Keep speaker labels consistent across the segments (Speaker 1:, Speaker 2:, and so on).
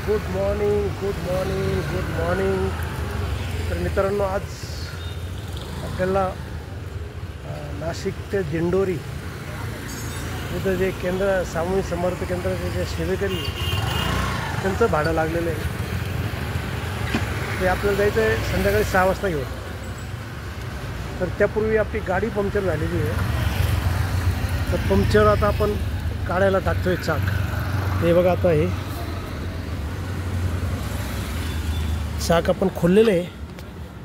Speaker 1: Good morning good morning good morning. तर मित्रांनो, आज आपल्याला नाशिक ते दिंडोरी इथं जे केंद्र सामूहिक समर्थ केंद्राचे जे सेवेकरी त्यांचं भाडं लागलेलं आहे ते आपल्याला जायचं आहे संध्याकाळी 6 वाजता घेऊन। तर त्यापूर्वी आपली गाडी पंक्चर झालेली आहे, तर पंक्चर आता आपण काढायला टाकतोय चाक। हे बघा, आता हे चाक आपण खोललेलं आहे,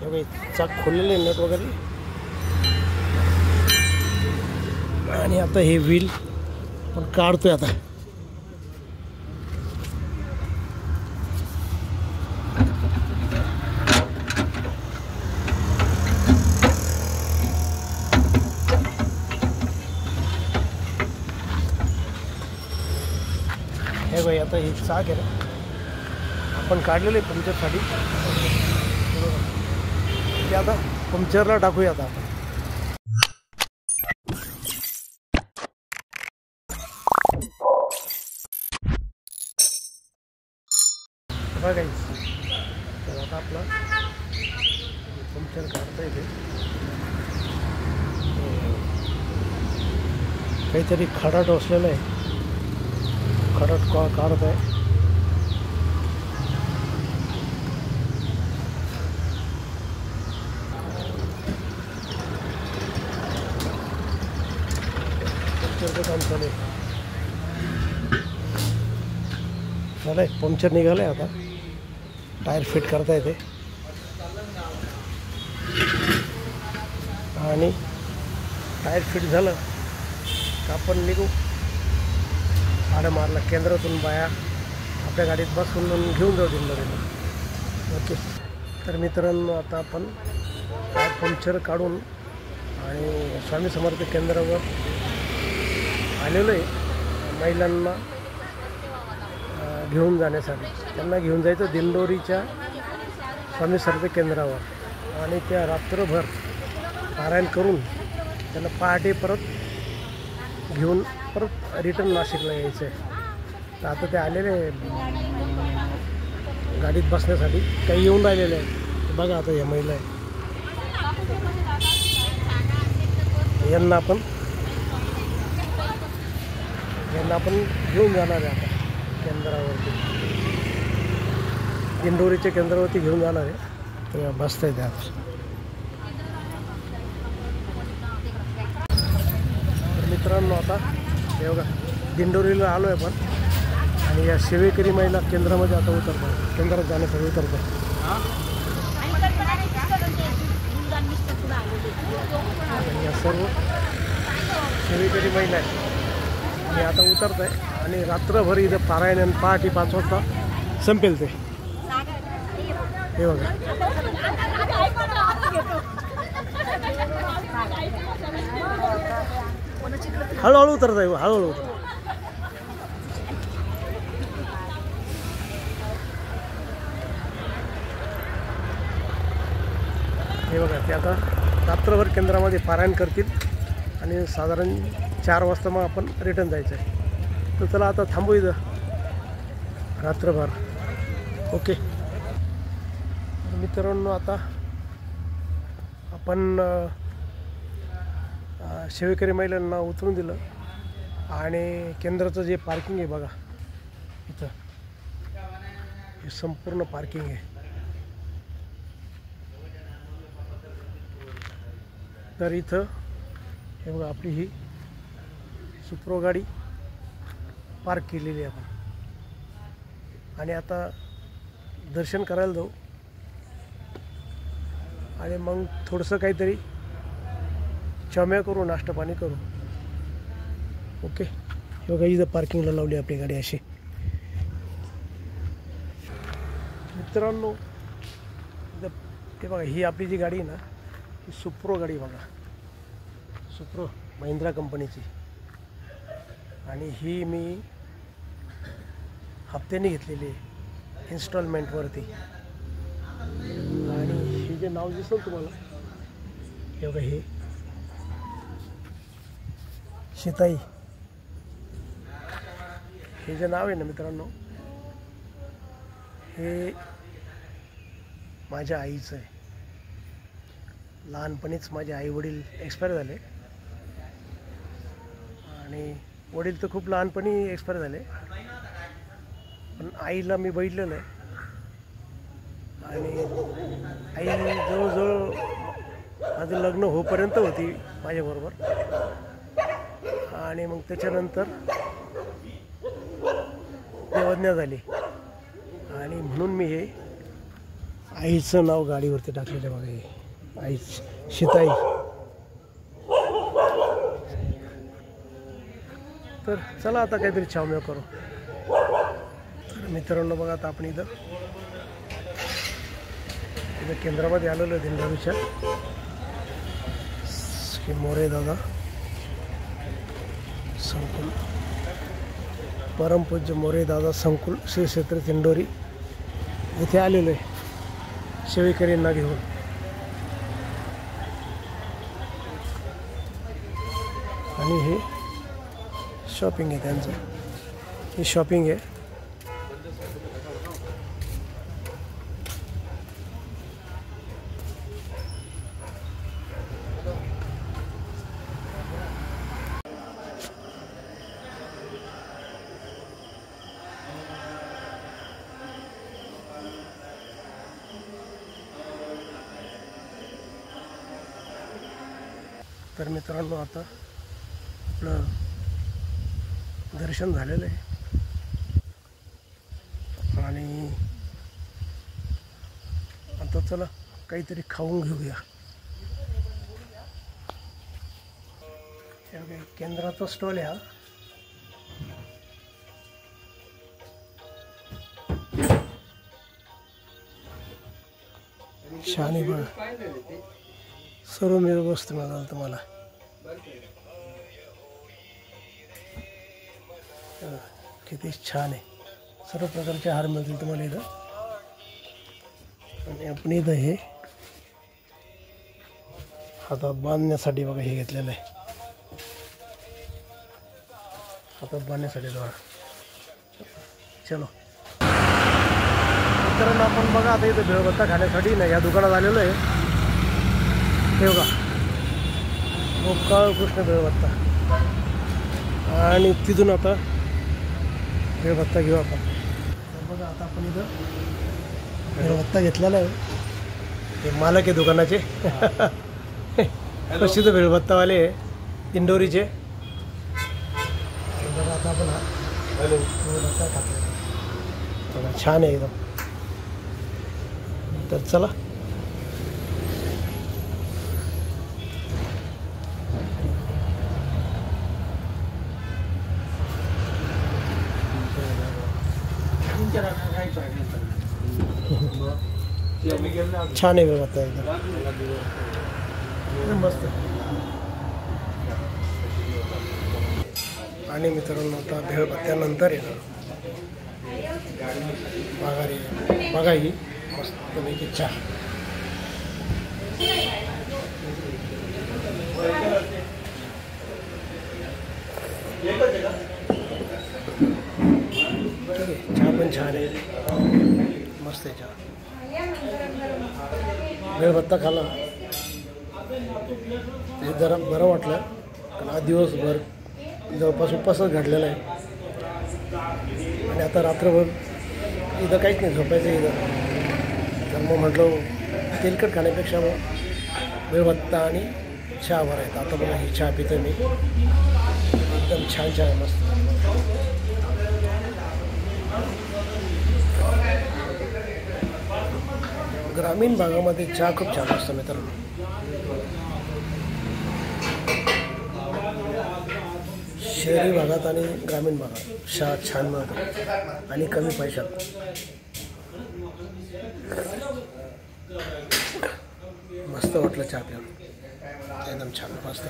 Speaker 1: हे बघा चाक खोललेलं आहे, नट वगैरे। आणि आता हे व्हील पण काढतोय आता। हे बघा, आता हे चाक आहे ना आपण काढलेलं आहे पंक्चरसाठी, ते आता पंक्चरला टाकूया आता आपण। बघा, तर आता आपला पंक्चर काढता येते, काहीतरी खडा टोचलेला आहे, खडट काढत आहे। पंक्चरचं काम चालू आहे, झालं आहे, पंक्चर निघालं आहे। आता टायर फिट करता येते आणि टायर फिट झालं का आपण निघू। भाडं मारला केंद्रातून बाया आपल्या गाडीत बसून घेऊन जाऊ दिंडोरीला। ओके, तर मित्रांनो, आता आपण टायर पंक्चर काढून आणि स्वामी समर्थ केंद्रावर आलेलो आहे महिलांना घेऊन जाण्यासाठी। त्यांना घेऊन जायचं दिंडोरीच्या स्वामी समर्थ केंद्रावर आणि त्या रात्रभर पारायण करून त्यांना पहाटे परत घेऊन परत रिटर्न नाशिकला यायचं आहे। तर आता ते आलेले गाडीत बसण्यासाठी, काही येऊन राहिलेले आहे। बघा, आता या महिला आहे, यांना आपण घेऊन जाणार आहे आता केंद्रावरती, दिंडोरीच्या केंद्रावरती घेऊन जाणार आहे। तर बसता येते आता। तर मित्रांनो, आता हे बघा दिंडोरीला आलो आहे आपण आणि या सेवेकरी महिला केंद्रामध्ये आता उतरतात, केंद्रात जाण्यासाठी उतरतात। या सर्व सेवेकरी महिला आहेत आणि आता उतरत आहे आणि रात्रभर इथं पारायण आणि पहाटे 5 वाजता संपेल ते। हे बघा, हळूहळू उतरत आहे, हळूहळू उतर। हे बघा, ते आता रात्रभर केंद्रामध्ये पारायण करतील आणि साधारण 4 वाजता मग आपण रिटर्न जायचं आहे। तर चला आता थांबू इथं रात्रभर। ओके मित्रांनो, आता आपण सेवेकरी महिलांना उतरून दिलं आणि केंद्राचं जे पार्किंग आहे बघा, इथं हे संपूर्ण पार्किंग आहे। तर इथं हे बघा, आपली ही सुप्रो गाडी पार्क केलेली आहे आपण आणि आता दर्शन करायला जाऊ आणि मग थोडंसं काहीतरी चम्या करू, नाश्ता पाणी करू। ओके, हे बघा इथं पार्किंगला लावली आपली गाडी अशी। मित्रांनो, ते बघा, ही आपली जी गाडी आहे ना, ही सुप्रो गाडी बघा, सुप्रो महिंद्रा कंपनीची, आणि ही मी हप्त्याने घेतलेली आहे इन्स्टॉलमेंटवरती। आणि हे जे नाव दिसेल तुम्हाला, हे बघा, हे शिताई, हे जे नाव आहे ना मित्रांनो, हे माझ्या आईचं आहे. लहानपणीच माझे आई वडील एक्सपायर झाले आणि वडील तर खूप लहानपणी एक्सपायर झाले, पण आईला मी बघितलेलं आहे. आणि आई जवळजवळ माझं लग्न होईपर्यंत होती माझ्याबरोबर, आणि मग त्याच्यानंतर देवज्ञा झाली. आणि म्हणून मी हे आईचं नाव गाडीवरती टाकलेलं बघा. हे आई सीताई. तर चला आता काहीतरी छावम्या करू. तर मित्रांनो बघा, आता आपण इथं केंद्रामध्ये आलेलो आहे दिंडोरीच्या. श्री मोरे दादा संकुल, परमपूज्य मोरे दादा संकुल श्री क्षेत्र दिंडोरी इथे आलेलो आहे सेवेकरींना घेऊन. आणि हे शॉपिंग आहे त्यांचं. ही शॉपिंग आहे. तर मित्रांनो, आता आपलं दर्शन झालेलं आहे आणि आता चला काहीतरी खाऊन घेऊया. केंद्राचा स्टॉल आहे हा. छान बघा, सर्व मिळून वस्तू मिळाल तुम्हाला. किती छान आहे. सर्व प्रकारचे हार मिळतील तुम्हाला इथं. आणि आपण इथं हे हातात बांधण्यासाठी बघा हे घेतलेलं आहे. हातात बांधण्यासाठी बघा. चलो मित्रांनो, आपण बघा आता इथं भेळभत्ता खाण्यासाठी ना या दुकानात आलेलो आहे. हे बघा, गोपाळ कृष्ण भेळभत्ता. आणि तिथून आता भेळभत्ता घेऊ आपण. तर बघा, आता आपण इथं भेळभत्ता घेतलेला आहे. हे मालक आहे दुकानाचे. प्रसिद्ध भेळभत्तावाले दिंडोरीचे. बघा, आता आपण हा भेळभत्ता खातो. बघा, छान आहे एकदम. तर चला छान आहे भेळभत्ता एकदम मस्त. आणि मित्रांनो, आता भेळभत्त्यानंतर आहे ना माघारी बघा ही मस्तपैकी चहा. चहा पण छान आहे, मस्त आहे चहा. भेळभत्ता खाला हे जरा बरं वाटलं, कारण आज दिवसभर जवळपास उपवासच घडलेला आहे. आणि आता रात्रभर इथं काहीच नाही, झोपायचं इथं. तर मग म्हटलं तेलकट खाण्यापेक्षा मग भेळभत्ता आणि चहा बरं आहे. आता बघा ही चहा पितो मी, एकदम छान चहा आहे, मस्त. ग्रामीण भागामध्ये चहा खूप छान असतो मित्रांनो. शहरी भागात आणि ग्रामीण भागात चहा छान मिळतो आणि कमी पैशात. मस्त वाटलं चहा पिऊन, एकदम छान मस्त.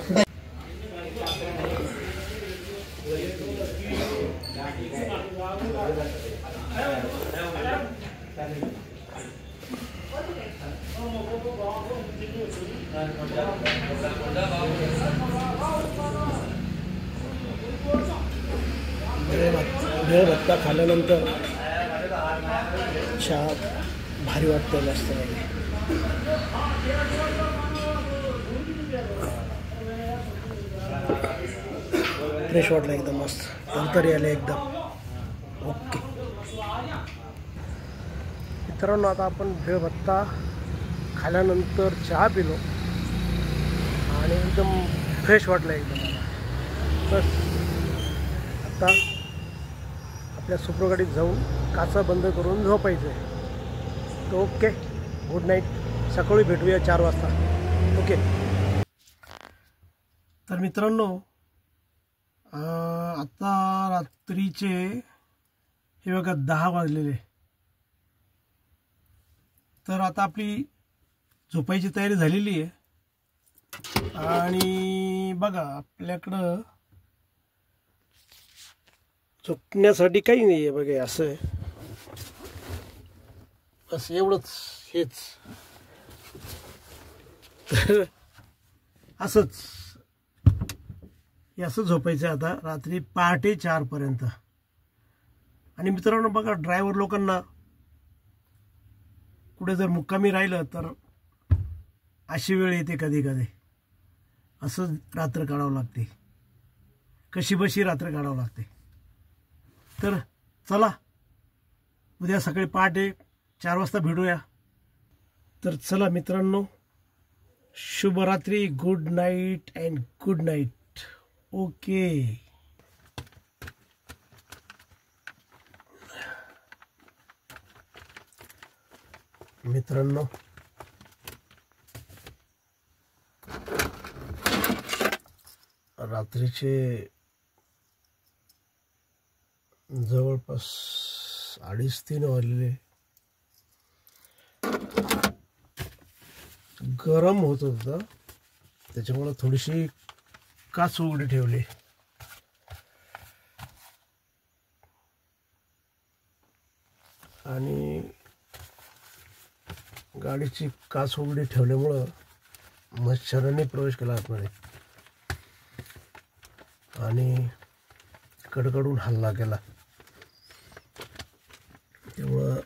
Speaker 1: भेळभत्ता खाल्ल्यानंतर चहा भारी वाटतं मस्त नाही. फ्रेश वाटलं एकदम मस्त. तरी आले एकदम ओके. मित्रांनो आता आपण भेळ भत्ता खाल्यानंतर चहा पिलो आणि एकदम फ्रेश वाटलं एकदम मला. बस आता आपल्या सुप्रो गाडीत जाऊन काचा बंद करून झोपायचं आहे. तर ओके, गुड नाईट. सकाळी भेटूया 4 वाजता. ओके. तर मित्रांनो आता रात्रीचे हे बघा 10 वाजलेले. तर आता आपली झोपायची तयारी झालेली आहे. आणि बघा आपल्याकडं झोपण्यासाठी काही नाही आहे. बघा असं आहे, बस एवढंच. हेच तर असंच असं झोपायचं आता रात्री पहाटे 4 पर्यंत. आणि मित्रांनो बघा ड्रायव्हर लोकांना कुठे जर मुक्कामी राहिलं तर अशी वेळ येते कधी कधी. असं रात्र काढावं लागते, कशी बशी रात्र काढावं लागते. तर चला उद्या सकाळी पहाटे 4 वाजता भेटूया. तर चला मित्रांनो, शुभरात्री, good night and good night. Okay. मित्रांनो रात्रीचे जवळपास 2:30-3 वाजलेले. गरम होत होतं त्याच्यामुळे थोडीशी काच उघडी ठेवली. आणि गाडीची काच उघडी ठेवल्यामुळं मच्छरांनी प्रवेश केला आतमध्ये आणि कडकडून हल्ला केला. त्यामुळं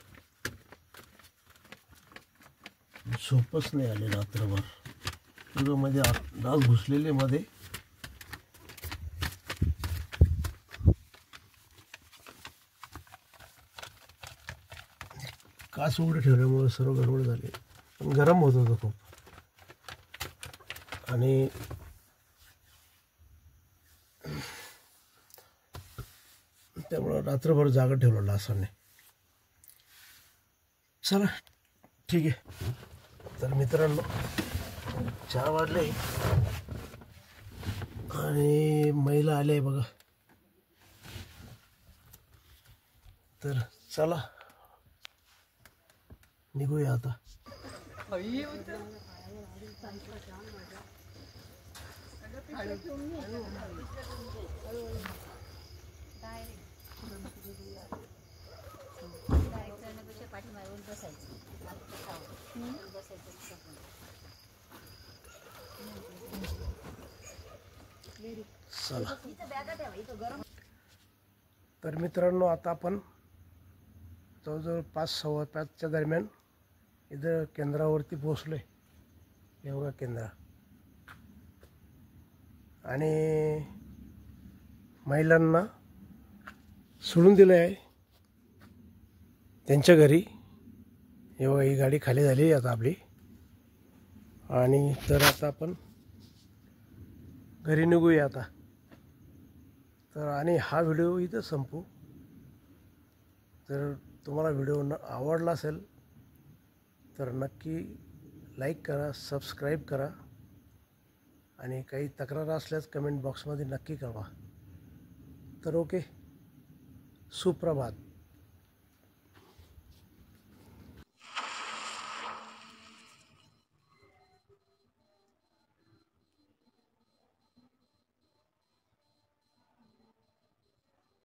Speaker 1: झोपच नाही आली रात्रभर. तुझं मध्ये डास घुसलेले मध्ये. काच उघडे ठेवल्यामुळे सर्व गडबड झाली. पण गरम होत होतं खूप. आणि त्यामुळं रात्रभर जागा ठेवलं डासाने. चला ठीक आहे. तर मित्रांनो 4 वाजले आणि महिला आले बघा. तर चला निघूया आता. चला. तर मित्रांनो आता आपण जवळजवळ 5-5:15च्या दरम्यान इथं केंद्रावरती पोहोचलोय. योगा केंद्र. आणि महिलांना सोडून दिलं आहे त्यांच्या घरी. योगा ही गाडी खाली झाली आता आपली. आणि तर आता आपण घरी निघूया आता. तर आणि हा व्हिडिओ इथं संपू. जर तुम्हाला व्हिडिओ आवडला असेल तर नक्की लाईक करा, सबस्क्राईब करा आणि काही तक्रार असल्यास कमेंट बॉक्समध्ये नक्की कळवा. तर ओके, सुप्रभात.